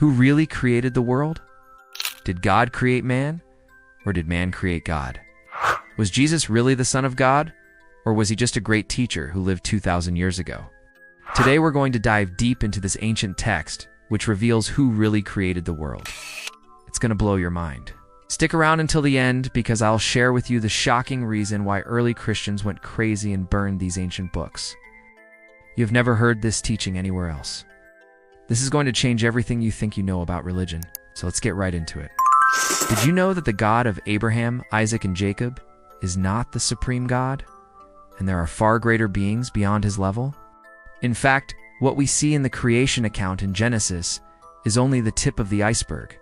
Who really created the world? Did God create man, or did man create God? Was Jesus really the Son of God, or was he just a great teacher who lived 2,000 years ago? Today we're going to dive deep into this ancient text, which reveals who really created the world. It's going to blow your mind. Stick around until the end, because I'll share with you the shocking reason why early Christians went crazy and burned these ancient books. You've never heard this teaching anywhere else. This is going to change everything you think you know about religion, so let's get right into it. Did you know that the God of Abraham, Isaac, and Jacob is not the supreme God, and there are far greater beings beyond his level? In fact, what we see in the creation account in Genesis is only the tip of the iceberg.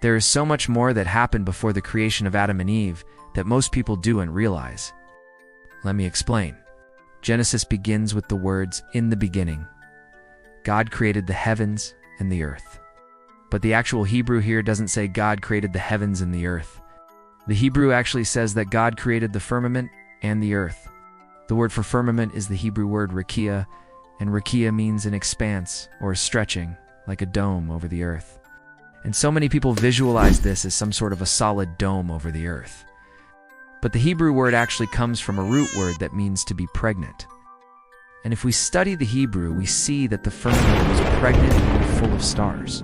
There is so much more that happened before the creation of Adam and Eve that most people don't realize. Let me explain. Genesis begins with the words, "In the beginning." God created the heavens and the earth. But the actual Hebrew here doesn't say God created the heavens and the earth. The Hebrew actually says that God created the firmament and the earth. The word for firmament is the Hebrew word rakia, and rakia means an expanse or a stretching, like a dome over the earth. And so many people visualize this as some sort of a solid dome over the earth. But the Hebrew word actually comes from a root word that means to be pregnant. And if we study the Hebrew, we see that the firmament was pregnant and full of stars.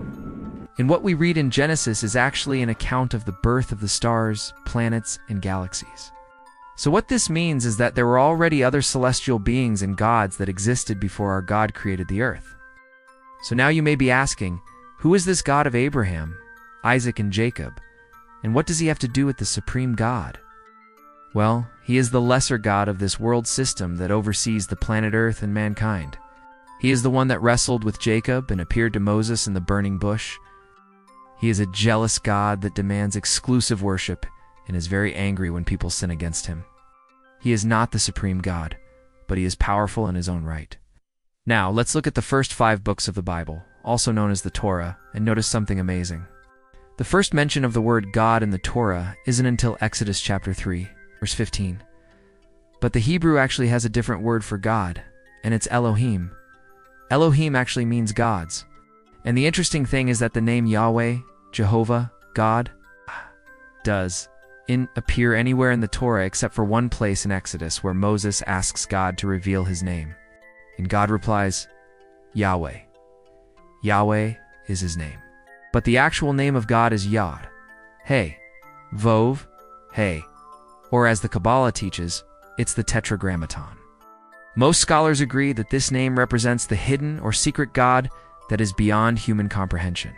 And what we read in Genesis is actually an account of the birth of the stars, planets, and galaxies. So what this means is that there were already other celestial beings and gods that existed before our God created the earth. So now you may be asking, who is this God of Abraham, Isaac, and Jacob? And what does he have to do with the supreme God? Well, he is the lesser God of this world system that oversees the planet Earth and mankind. He is the one that wrestled with Jacob and appeared to Moses in the burning bush. He is a jealous God that demands exclusive worship and is very angry when people sin against him. He is not the supreme God, but he is powerful in his own right. Now, let's look at the first 5 books of the Bible, also known as the Torah, and notice something amazing. The first mention of the word God in the Torah isn't until Exodus chapter 3, verse 15. But the Hebrew actually has a different word for God, and it's Elohim. Elohim actually means gods. And the interesting thing is that the name Yahweh, Jehovah, God, does appear anywhere in the Torah except for one place in Exodus where Moses asks God to reveal his name. And God replies, Yahweh. Yahweh is his name. But the actual name of God is Yod, Hey, Vov, Hey, or as the Kabbalah teaches, it's the Tetragrammaton. Most scholars agree that this name represents the hidden or secret God that is beyond human comprehension.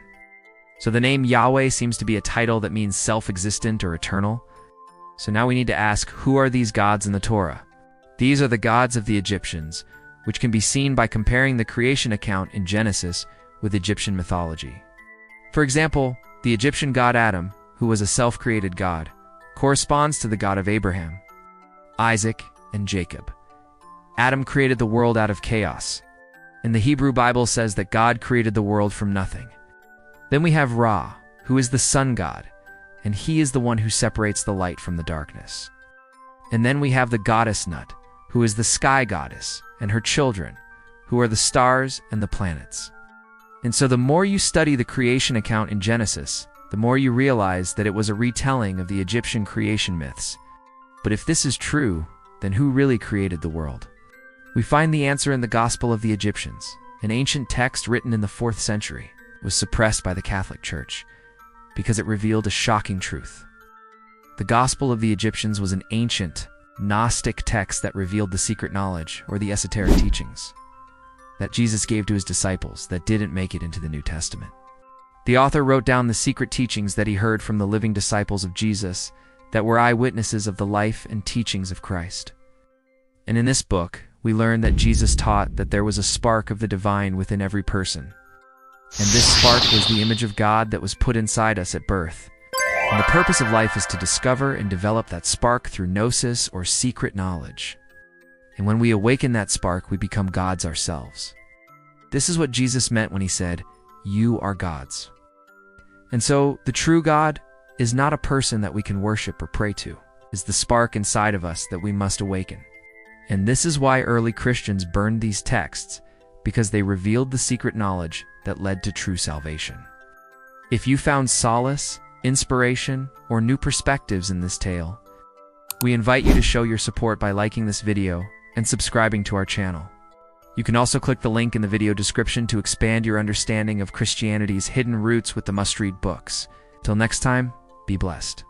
So the name Yahweh seems to be a title that means self-existent or eternal. So now we need to ask, who are these gods in the Torah? These are the gods of the Egyptians, which can be seen by comparing the creation account in Genesis with Egyptian mythology. For example, the Egyptian god Adam, who was a self-created god, corresponds to the God of Abraham, Isaac, and Jacob. Adam created the world out of chaos, and the Hebrew Bible says that God created the world from nothing. Then we have Ra, who is the sun god, and he is the one who separates the light from the darkness. And then we have the goddess Nut, who is the sky goddess, and her children, who are the stars and the planets. And so the more you study the creation account in Genesis, the more you realize that it was a retelling of the Egyptian creation myths. But if this is true, then who really created the world? We find the answer in the Gospel of the Egyptians, an ancient text written in the 4th century. It was suppressed by the Catholic Church because it revealed a shocking truth. The Gospel of the Egyptians was an ancient, Gnostic text that revealed the secret knowledge, or the esoteric teachings, that Jesus gave to his disciples that didn't make it into the New Testament. The author wrote down the secret teachings that he heard from the living disciples of Jesus that were eyewitnesses of the life and teachings of Christ. And in this book, we learn that Jesus taught that there was a spark of the divine within every person. And this spark was the image of God that was put inside us at birth. And the purpose of life is to discover and develop that spark through gnosis or secret knowledge. And when we awaken that spark, we become gods ourselves. This is what Jesus meant when he said, "You are gods." And so, the true God is not a person that we can worship or pray to. It's the spark inside of us that we must awaken. And this is why early Christians burned these texts, because they revealed the secret knowledge that led to true salvation. If you found solace, inspiration, or new perspectives in this tale, we invite you to show your support by liking this video and subscribing to our channel. You can also click the link in the video description to expand your understanding of Christianity's hidden roots with the must-read books. Till next time, be blessed.